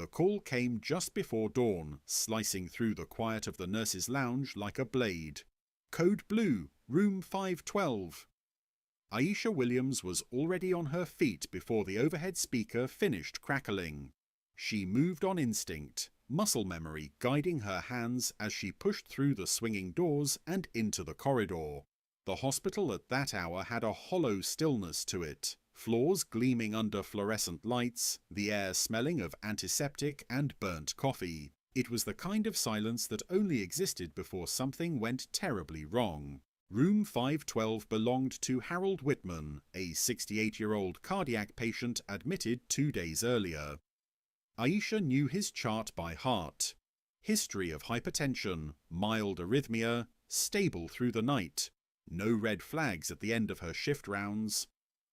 The call came just before dawn, slicing through the quiet of the nurse's lounge like a blade. "Code Blue, room 512. Aisha Williams was already on her feet before the overhead speaker finished crackling. She moved on instinct, muscle memory guiding her hands as she pushed through the swinging doors and into the corridor. The hospital at that hour had a hollow stillness to it, floors gleaming under fluorescent lights, the air smelling of antiseptic and burnt coffee. It was the kind of silence that only existed before something went terribly wrong. Room 512 belonged to Harold Whitman, a 68-year-old cardiac patient admitted 2 days earlier. Aisha knew his chart by heart. History of hypertension, mild arrhythmia, stable through the night. No red flags at the end of her shift rounds.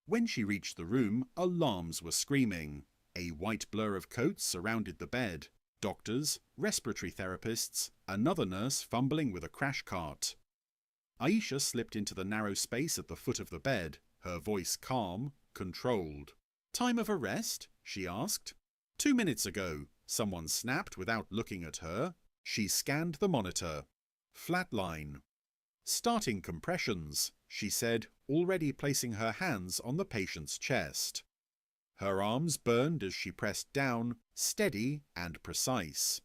When she reached the room, alarms were screaming. A white blur of coats surrounded the bed. Doctors, respiratory therapists, another nurse fumbling with a crash cart. Aisha slipped into the narrow space at the foot of the bed, her voice calm, controlled. "Time of arrest?" she asked. 2 minutes ago, someone snapped without looking at her. She scanned the monitor. Flatline. "Starting compressions," she said, already placing her hands on the patient's chest. Her arms burned as she pressed down, steady and precise.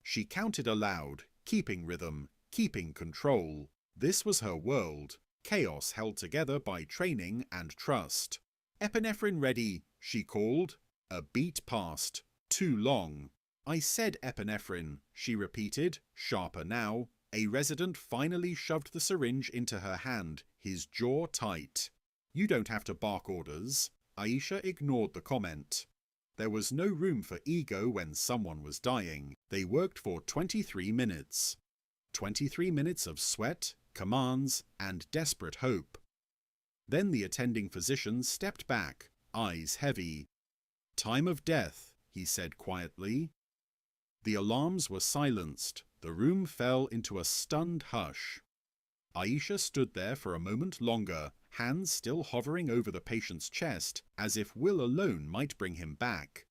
She counted aloud, keeping rhythm, keeping control. This was her world, chaos held together by training and trust. "Epinephrine ready," she called. A beat passed. Too long. "I said epinephrine," she repeated, sharper now. A resident finally shoved the syringe into her hand, his jaw tight. "You don't have to bark orders." Aisha ignored the comment. There was no room for ego when someone was dying. They worked for 23 minutes. 23 minutes of sweat, commands, and desperate hope. Then the attending physician stepped back, eyes heavy. "Time of death," he said quietly. The alarms were silenced. The room fell into a stunned hush. Aisha stood there for a moment longer, hands still hovering over the patient's chest, as if will alone might bring him back.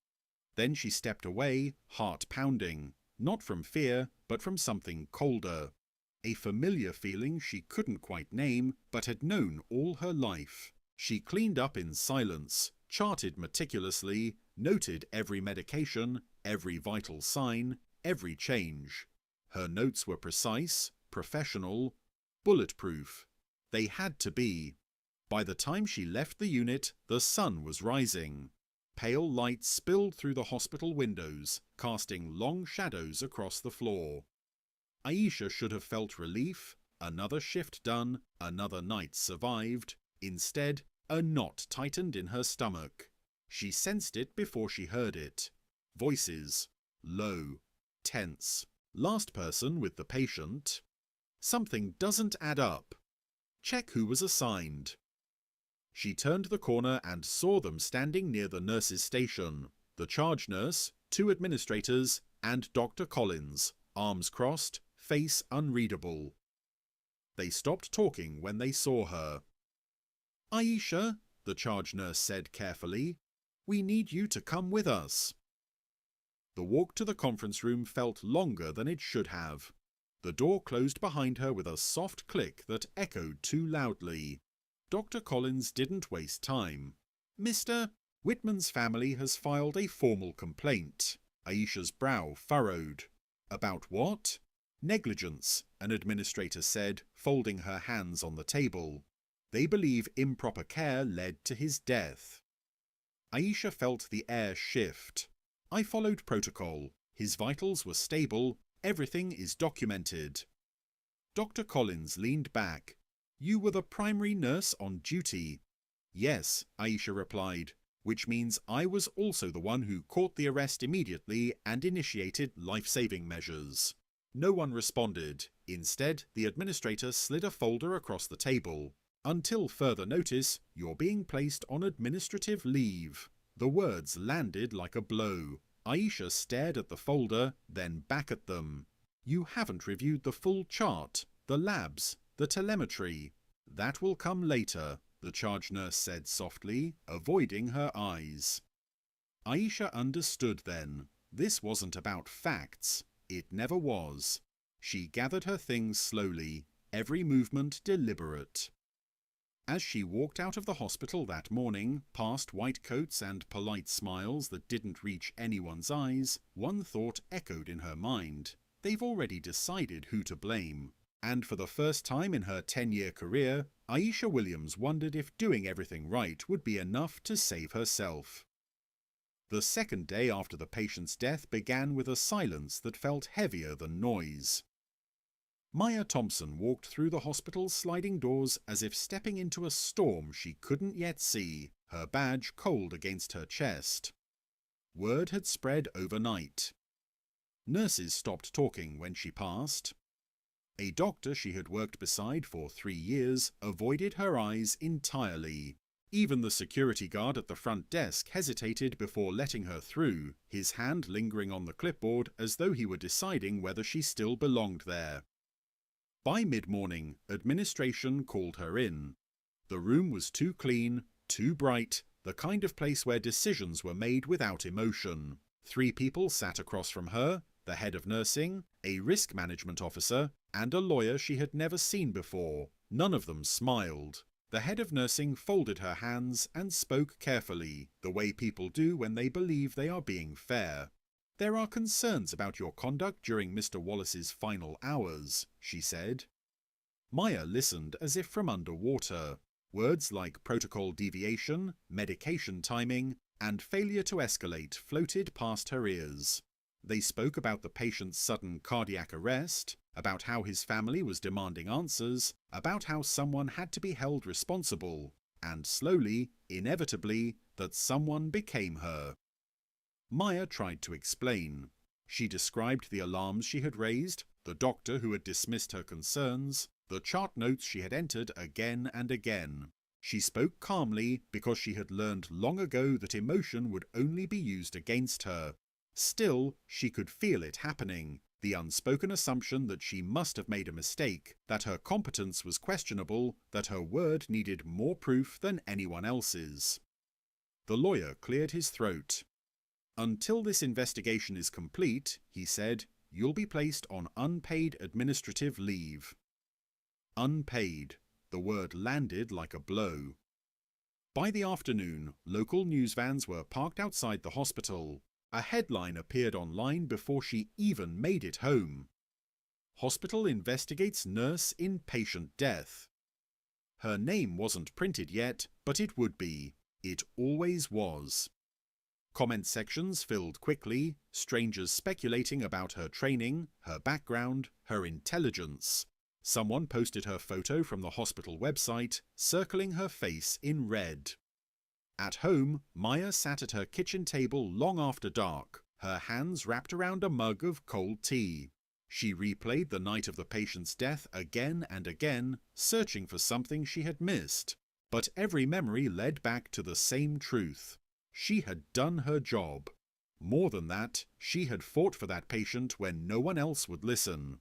Then she stepped away, heart pounding, not from fear, but from something colder. A familiar feeling she couldn't quite name, but had known all her life. She cleaned up in silence, charted meticulously, noted every medication, every vital sign, every change. Her notes were precise, professional, bulletproof. They had to be. By the time she left the unit, the sun was rising. Pale light spilled through the hospital windows, casting long shadows across the floor. Aisha should have felt relief, another shift done, another night survived. Instead, a knot tightened in her stomach. She sensed it before she heard it. Voices. Low. Tense. Last person with the patient. Something doesn't add up. Check who was assigned. She turned the corner and saw them standing near the nurse's station. The charge nurse, 2 administrators, and Dr. Collins, arms crossed, face unreadable. They stopped talking when they saw her. "Aisha," the charge nurse said carefully, "we need you to come with us." The walk to the conference room felt longer than it should have. The door closed behind her with a soft click that echoed too loudly. Dr. Collins didn't waste time. "Mr. Whitman's family has filed a formal complaint." Aisha's brow furrowed. "About what?" "Negligence," an administrator said, folding her hands on the table. "They believe improper care led to his death." Aisha felt the air shift. "I followed protocol. His vitals were stable. Everything is documented." Dr. Collins leaned back. "You were the primary nurse on duty." "Yes," Aisha replied, "which means I was also the one who caught the arrest immediately and initiated life-saving measures." No one responded. Instead, the administrator slid a folder across the table. "Until further notice, you're being placed on administrative leave." The words landed like a blow. Aisha stared at the folder, then back at them. "You haven't reviewed the full chart, the labs, the telemetry." "That will come later," the charge nurse said softly, avoiding her eyes. Aisha understood then. This wasn't about facts. It never was. She gathered her things slowly, every movement deliberate. As she walked out of the hospital that morning, past white coats and polite smiles that didn't reach anyone's eyes, one thought echoed in her mind. They've already decided who to blame. And for the first time in her 10-year career, Aisha Williams wondered if doing everything right would be enough to save herself. The second day after the patient's death began with a silence that felt heavier than noise. Maya Thompson walked through the hospital's sliding doors as if stepping into a storm she couldn't yet see, her badge cold against her chest. Word had spread overnight. Nurses stopped talking when she passed. A doctor she had worked beside for 3 years avoided her eyes entirely. Even the security guard at the front desk hesitated before letting her through, his hand lingering on the clipboard as though he were deciding whether she still belonged there. By mid-morning, administration called her in. The room was too clean, too bright, the kind of place where decisions were made without emotion. 3 people sat across from her, the head of nursing, a risk management officer, and a lawyer she had never seen before. None of them smiled. The head of nursing folded her hands and spoke carefully, the way people do when they believe they are being fair. "There are concerns about your conduct during Mr. Wallace's final hours," she said. Maya listened as if from underwater. Words like protocol deviation, medication timing, and failure to escalate floated past her ears. They spoke about the patient's sudden cardiac arrest, about how his family was demanding answers, about how someone had to be held responsible, and slowly, inevitably, that someone became her. Maya tried to explain. She described the alarms she had raised, the doctor who had dismissed her concerns, the chart notes she had entered again and again. She spoke calmly because she had learned long ago that emotion would only be used against her. Still, she could feel it happening, the unspoken assumption that she must have made a mistake, that her competence was questionable, that her word needed more proof than anyone else's. The lawyer cleared his throat. "Until this investigation is complete," he said, "you'll be placed on unpaid administrative leave." Unpaid. The word landed like a blow. By the afternoon, local news vans were parked outside the hospital. A headline appeared online before she even made it home. "Hospital investigates nurse in patient death." Her name wasn't printed yet, but it would be. It always was. Comment sections filled quickly, strangers speculating about her training, her background, her intelligence. Someone posted her photo from the hospital website, circling her face in red. At home, Maya sat at her kitchen table long after dark, her hands wrapped around a mug of cold tea. She replayed the night of the patient's death again and again, searching for something she had missed. But every memory led back to the same truth. She had done her job. More than that, she had fought for that patient when no one else would listen.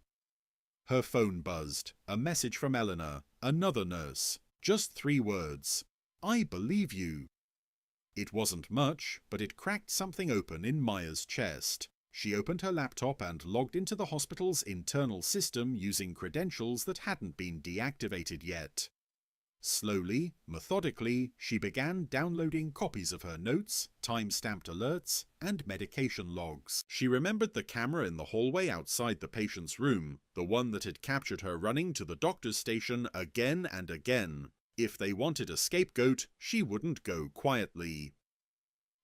Her phone buzzed, a message from Eleanor, another nurse. Just 3 words. "I believe you." It wasn't much, but it cracked something open in Maya's chest. She opened her laptop and logged into the hospital's internal system using credentials that hadn't been deactivated yet. Slowly, methodically, she began downloading copies of her notes, time-stamped alerts, and medication logs. She remembered the camera in the hallway outside the patient's room, the one that had captured her running to the doctor's station again and again. If they wanted a scapegoat, she wouldn't go quietly.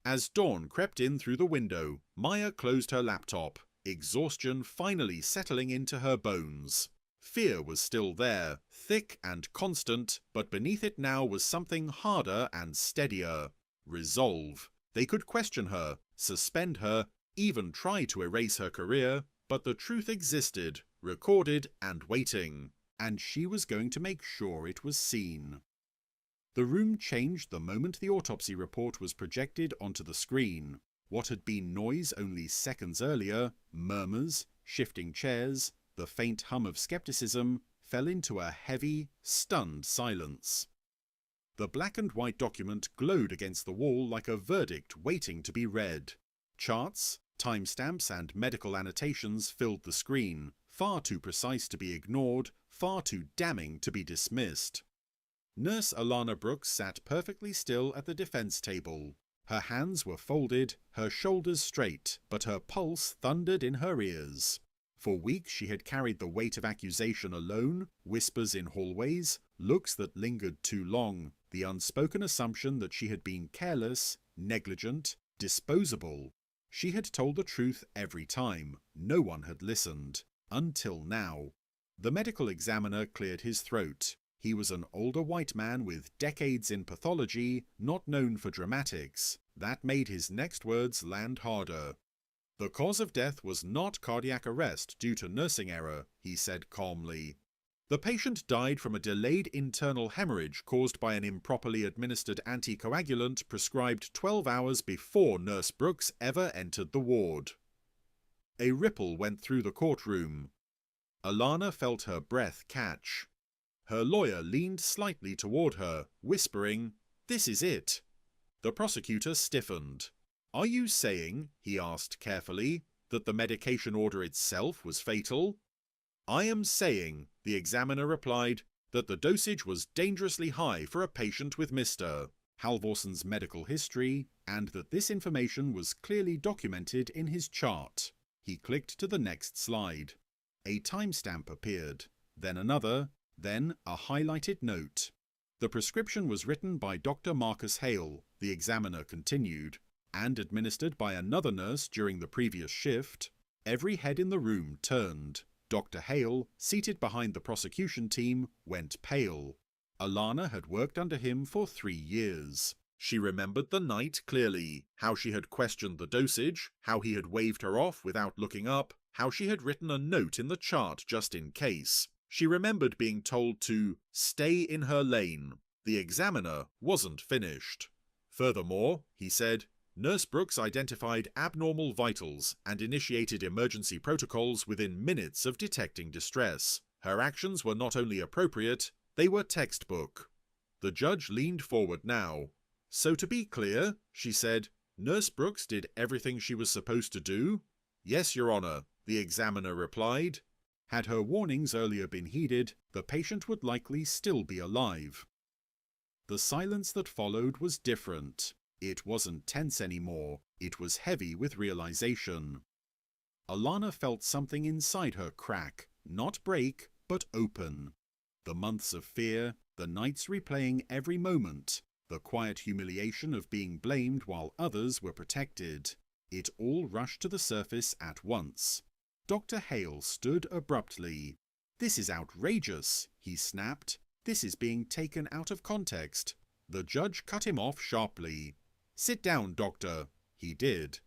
As dawn crept in through the window, Maya closed her laptop, exhaustion finally settling into her bones. Fear was still there, thick and constant, but beneath it now was something harder and steadier. Resolve. They could question her, suspend her, even try to erase her career, but the truth existed, recorded and waiting, and she was going to make sure it was seen. The room changed the moment the autopsy report was projected onto the screen. What had been noise only seconds earlier, murmurs, shifting chairs, the faint hum of skepticism, fell into a heavy, stunned silence. The black and white document glowed against the wall like a verdict waiting to be read. Charts, Timestamps and medical annotations filled the screen, far too precise to be ignored, far too damning to be dismissed. Nurse Alana Brooks sat perfectly still at the defense table. Her hands were folded, her shoulders straight, but her pulse thundered in her ears. For weeks she had carried the weight of accusation alone, whispers in hallways, looks that lingered too long, the unspoken assumption that she had been careless, negligent, disposable. She had told the truth every time. No one had listened. Until now. The medical examiner cleared his throat. He was an older white man with decades in pathology, not known for dramatics. That made his next words land harder. The cause of death was not cardiac arrest due to nursing error, he said calmly. The patient died from a delayed internal hemorrhage caused by an improperly administered anticoagulant prescribed 12 hours before Nurse Brooks ever entered the ward. A ripple went through the courtroom. Alana felt her breath catch. Her lawyer leaned slightly toward her, whispering, "This is it." The prosecutor stiffened. "Are you saying," he asked carefully, "that the medication order itself was fatal?" "I am saying," the examiner replied, "that the dosage was dangerously high for a patient with Mr. Halvorson's medical history, and that this information was clearly documented in his chart." He clicked to the next slide. A timestamp appeared, then another, then a highlighted note. The prescription was written by Dr. Marcus Hale, the examiner continued, and administered by another nurse during the previous shift. Every head in the room turned. Dr. Hale, seated behind the prosecution team, went pale. Alana had worked under him for 3 years. She remembered the night clearly, how she had questioned the dosage, how he had waved her off without looking up, how she had written a note in the chart just in case. She remembered being told to stay in her lane. The examiner wasn't finished. Furthermore, he said, Nurse Brooks identified abnormal vitals and initiated emergency protocols within minutes of detecting distress. Her actions were not only appropriate, they were textbook. The judge leaned forward now. "So to be clear," she said, "Nurse Brooks did everything she was supposed to do?" "Yes, Your Honor," the examiner replied. Had her warnings earlier been heeded, the patient would likely still be alive. The silence that followed was different. It wasn't tense anymore. It was heavy with realization. Alana felt something inside her crack, not break, but open. The months of fear, the nights replaying every moment, the quiet humiliation of being blamed while others were protected. It all rushed to the surface at once. Dr. Hale stood abruptly. "This is outrageous," he snapped. "This is being taken out of context." The judge cut him off sharply. "Sit down, doctor." He did.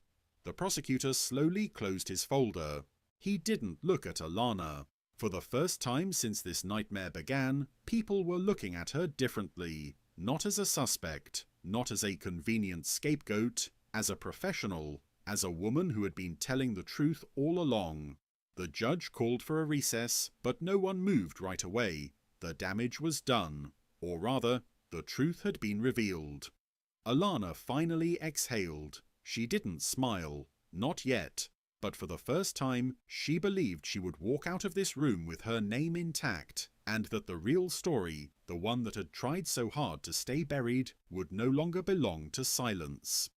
The prosecutor slowly closed his folder. He didn't look at Alana. For the first time since this nightmare began, people were looking at her differently. Not as a suspect, not as a convenient scapegoat, as a professional, as a woman who had been telling the truth all along. The judge called for a recess, but no one moved right away. The damage was done. Or rather, the truth had been revealed. Alana finally exhaled. She didn't smile. Not yet. But for the first time, she believed she would walk out of this room with her name intact, and that the real story, the one that had tried so hard to stay buried, would no longer belong to silence.